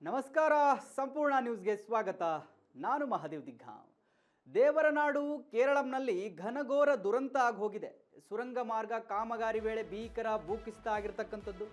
ನಮಸ್ಕಾರ, ಸಂಪೂರ್ಣ ನ್ಯೂಸ್ಗೆ ಸ್ವಾಗತ. ನಾನು ಮಹಾದೇವ್ ದಿಗ್ಗಾಂವ್. ದೇವರನಾಡು ಕೇರಳಂನಲ್ಲಿ ಘನಘೋರ ದುರಂತ ಆಗೋಗಿದೆ. ಸುರಂಗ ಮಾರ್ಗ ಕಾಮಗಾರಿ ವೇಳೆ ಭೀಕರ ಭೂಕುಸಿತ ಆಗಿರತಕ್ಕಂಥದ್ದು.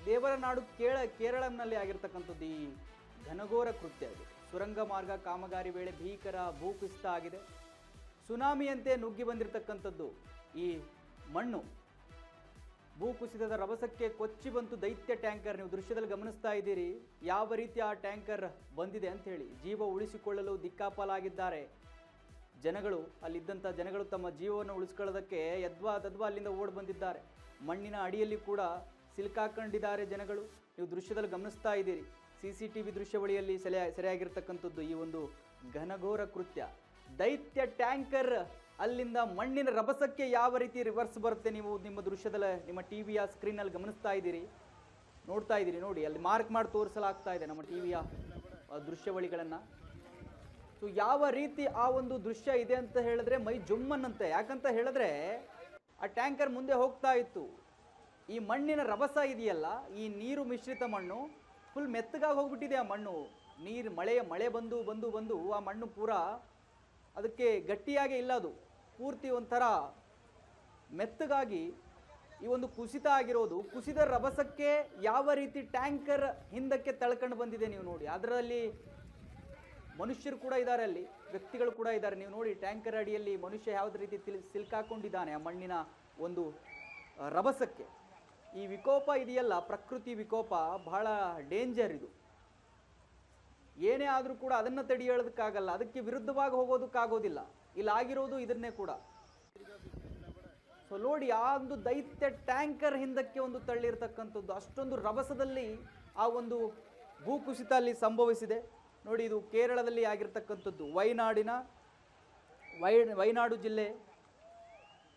ದೇವರನಾಡು ಕೇರಳಂನಲ್ಲಿ ಆಗಿರ್ತಕ್ಕಂಥದ್ದು ಈ ಘನಘೋರ ಕೃತ್ಯ. ಇದು ಸುರಂಗ ಮಾರ್ಗ ಕಾಮಗಾರಿ ವೇಳೆ ಭೀಕರ ಭೂಕುಸಿತ ಆಗಿದೆ. ಸುನಾಮಿಯಂತೆ ನುಗ್ಗಿ ಬಂದಿರತಕ್ಕಂಥದ್ದು ಈ ಮಣ್ಣು. ಭೂಕುಸಿತದ ರಭಸಕ್ಕೆ ಕೊಚ್ಚಿ ಬಂತು ದೈತ್ಯ ಟ್ಯಾಂಕರ್. ನೀವು ದೃಶ್ಯದಲ್ಲಿ ಗಮನಿಸ್ತಾ ಇದ್ದೀರಿ ಯಾವ ರೀತಿ ಆ ಟ್ಯಾಂಕರ್ ಬಂದಿದೆ ಅಂತ ಹೇಳಿ. ಜೀವ ಉಳಿಸಿಕೊಳ್ಳಲು ದಿಕ್ಕಾಪಾಲಾಗಿದ್ದಾರೆ ಜನಗಳು. ಅಲ್ಲಿದ್ದಂಥ ಜನಗಳು ತಮ್ಮ ಜೀವವನ್ನು ಉಳಿಸ್ಕೊಳ್ಳೋದಕ್ಕೆ ಯದ್ವಾ ಅಲ್ಲಿಂದ ಓಡಿ ಬಂದಿದ್ದಾರೆ. ಮಣ್ಣಿನ ಅಡಿಯಲ್ಲಿ ಕೂಡ ಸಿಲುಕಾಕೊಂಡಿದ್ದಾರೆ ಜನಗಳು. ನೀವು ದೃಶ್ಯದಲ್ಲಿ ಗಮನಿಸ್ತಾ ಇದ್ದೀರಿ. CCTV ದೃಶ್ಯಾವಳಿಯಲ್ಲಿ ಸೆರೆಯಾಗಿರ್ತಕ್ಕಂಥದ್ದು ಈ ಒಂದು ಘನಘೋರ ಕೃತ್ಯ. ದೈತ್ಯ ಟ್ಯಾಂಕರ್ ಅಲ್ಲಿಂದ ಮಣ್ಣಿನ ರಭಸಕ್ಕೆ ಯಾವ ರೀತಿ ರಿವರ್ಸ್ ಬರುತ್ತೆ ನೀವು ನಿಮ್ಮ ದೃಶ್ಯದಲ್ಲಿ ನಿಮ್ಮ ಟಿವಿಯ ಸ್ಕ್ರೀನಲ್ಲಿ ಗಮನಿಸ್ತಾ ಇದ್ದೀರಿ, ನೋಡ್ತಾ ಇದ್ದೀರಿ. ನೋಡಿ, ಅಲ್ಲಿ ಮಾರ್ಕ್ ಮಾಡಿ ತೋರಿಸಲಾಗ್ತಾ ಇದೆ ನಮ್ಮ ಟಿವಿಯ ದೃಶ್ಯಾವಳಿಗಳನ್ನು. ಸೊ ಯಾವ ರೀತಿ ಆ ಒಂದು ದೃಶ್ಯ ಇದೆ ಅಂತ ಹೇಳಿದ್ರೆ ಮೈ ಜುಮ್ಮನ್ನಂತೆ. ಯಾಕಂತ ಹೇಳಿದ್ರೆ ಆ ಟ್ಯಾಂಕರ್ ಮುಂದೆ ಹೋಗ್ತಾ ಇತ್ತು. ಈ ಮಣ್ಣಿನ ರಭಸ ಇದೆಯಲ್ಲ, ಈ ನೀರು ಮಿಶ್ರಿತ ಮಣ್ಣು ಫುಲ್ ಮೆತ್ತಗಾಗಿ ಹೋಗ್ಬಿಟ್ಟಿದೆ. ಆ ಮಣ್ಣು ಮಳೆ ಬಂದು ಆ ಮಣ್ಣು ಪೂರ ಅದಕ್ಕೆ ಗಟ್ಟಿಯಾಗೇ ಇಲ್ಲ, ಅದು ಪೂರ್ತಿ ಒಂಥರ ಮೆತ್ತಗಾಗಿ ಈ ಒಂದು ಕುಸಿತ ಆಗಿರೋದು. ಕುಸಿದ ರಭಸಕ್ಕೆ ಯಾವ ರೀತಿ ಟ್ಯಾಂಕರ್ ಹಿಂದಕ್ಕೆ ತಳ್ಕೊಂಡು ಬಂದಿದೆ ನೀವು ನೋಡಿ. ಅದರಲ್ಲಿ ಮನುಷ್ಯರು ಕೂಡ ಇದ್ದಾರೆ, ಅಲ್ಲಿ ವ್ಯಕ್ತಿಗಳು ಕೂಡ ಇದ್ದಾರೆ. ನೀವು ನೋಡಿ ಟ್ಯಾಂಕರ್ ಅಡಿಯಲ್ಲಿ ಮನುಷ್ಯ ಯಾವುದೇ ರೀತಿ ಸಿಲ್ಕಾಕೊಂಡಿದ್ದಾನೆ ಆ ಮಣ್ಣಿನ ಒಂದು ರಭಸಕ್ಕೆ. ಈ ವಿಕೋಪ ಇದೆಯಲ್ಲ, ಪ್ರಕೃತಿ ವಿಕೋಪ ಬಹಳ ಡೇಂಜರ್. ಇದು ಏನೇ ಆದರೂ ಕೂಡ ಅದನ್ನು ತಡೆ ಹೇಳೋದಕ್ಕಾಗಲ್ಲ, ಅದಕ್ಕೆ ವಿರುದ್ಧವಾಗಿ ಹೋಗೋದಕ್ಕಾಗೋದಿಲ್ಲ. ಇಲ್ಲಾಗಿರೋದು ಇದನ್ನೇ ಕೂಡ. ಸೊ ನೋಡಿ, ಆ ಒಂದು ದೈತ್ಯ ಟ್ಯಾಂಕರ್ ಹಿಂದಕ್ಕೆ ಒಂದು ತಳ್ಳಿರ್ತಕ್ಕಂಥದ್ದು. ಅಷ್ಟೊಂದು ರಭಸದಲ್ಲಿ ಆ ಒಂದು ಭೂಕುಸಿತ ಅಲ್ಲಿ ಸಂಭವಿಸಿದೆ. ನೋಡಿ, ಇದು ಕೇರಳದಲ್ಲಿ ಆಗಿರ್ತಕ್ಕಂಥದ್ದು. ವೈನಾಡು ಜಿಲ್ಲೆ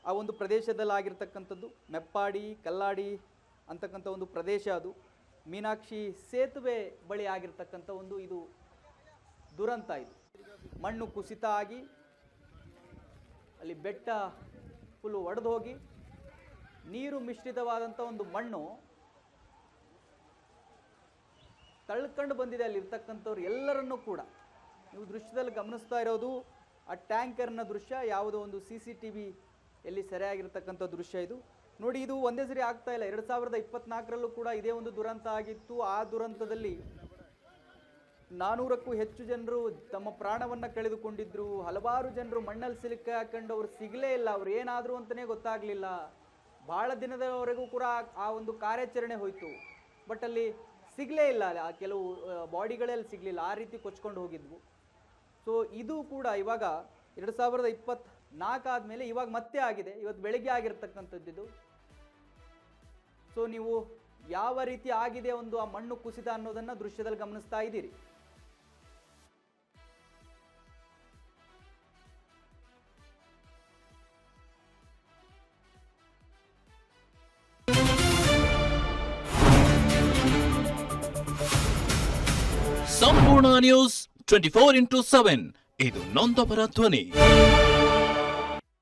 ಆ ಒಂದು ಪ್ರದೇಶದಲ್ಲಿ ಆಗಿರ್ತಕ್ಕಂಥದ್ದು. ಮೆಪ್ಪಾಡಿ ಕಲ್ಲಾಡಿ ಅಂತಕ್ಕಂಥ ಒಂದು ಪ್ರದೇಶ ಅದು. ಮೀನಾಕ್ಷಿ ಸೇತುವೆ ಬಳಿ ಆಗಿರ್ತಕ್ಕಂಥ ಒಂದು ಇದು ದುರಂತ. ಇದು ಮಣ್ಣು ಕುಸಿತ ಆಗಿ ಅಲ್ಲಿ ಬೆಟ್ಟ ಫುಲ್ಲು ಒಡೆದು ಹೋಗಿ ನೀರು ಮಿಶ್ರಿತವಾದಂಥ ಒಂದು ಮಣ್ಣು ತಳ್ಕೊಂಡು ಬಂದಿದೆ ಅಲ್ಲಿರ್ತಕ್ಕಂಥವ್ರು ಎಲ್ಲರನ್ನೂ ಕೂಡ. ನೀವು ದೃಶ್ಯದಲ್ಲಿ ಗಮನಿಸ್ತಾ ಇರೋದು ಆ ಟ್ಯಾಂಕರ್ನ ದೃಶ್ಯ. ಯಾವುದೋ ಒಂದು CCTV ಎಲ್ಲಿ ಸೆರೆಯಾಗಿರ್ತಕ್ಕಂಥ ದೃಶ್ಯ ಇದು. ನೋಡಿ, ಇದು ಒಂದೇ ಸರಿ ಆಗ್ತಾ ಇಲ್ಲ. 2024ರಲ್ಲೂ ಕೂಡ ಇದೇ ಒಂದು ದುರಂತ ಆಗಿತ್ತು. ಆ ದುರಂತದಲ್ಲಿ 400ಕ್ಕೂ ಹೆಚ್ಚು ಜನರು ತಮ್ಮ ಪ್ರಾಣವನ್ನು ಕಳೆದುಕೊಂಡಿದ್ರು. ಹಲವಾರು ಜನರು ಮಣ್ಣಲ್ಲಿ ಸಿಲುಕಾಕೊಂಡು ಅವ್ರು ಸಿಗಲೇ ಇಲ್ಲ. ಅವ್ರು ಏನಾದರೂ ಅಂತಲೇ ಗೊತ್ತಾಗಲಿಲ್ಲ. ಭಾಳ ದಿನದವರೆಗೂ ಕೂಡ ಆ ಒಂದು ಕಾರ್ಯಾಚರಣೆ ಹೋಯಿತು, ಬಟ್ ಅಲ್ಲಿ ಸಿಗಲೇ ಇಲ್ಲ. ಕೆಲವು ಬಾಡಿಗಳಲ್ಲಿ ಸಿಗಲಿಲ್ಲ, ಆ ರೀತಿ ಕೊಚ್ಕೊಂಡು ಹೋಗಿದ್ವು. ಸೊ ಇದು ಕೂಡ ಇವಾಗ 2024 ಆದಮೇಲೆ ಇವಾಗ ಮತ್ತೆ ಆಗಿದೆ. ಇವತ್ತು ಬೆಳಗ್ಗೆ ಆಗಿರ್ತಕ್ಕಂಥದ್ದು. ಸೊ ನೀವು ಯಾವ ರೀತಿ ಆಗಿದೆ ಒಂದು ಆ ಮಣ್ಣು ಕುಸಿತ ಅನ್ನೋದನ್ನು ದೃಶ್ಯದಲ್ಲಿ ಗಮನಿಸ್ತಾ ಇದ್ದೀರಿ. ಸಂಪೂರ್ಣ ನ್ಯೂಸ್ 24x7 ಇದು ನೊಂದವರ ಧ್ವನಿ.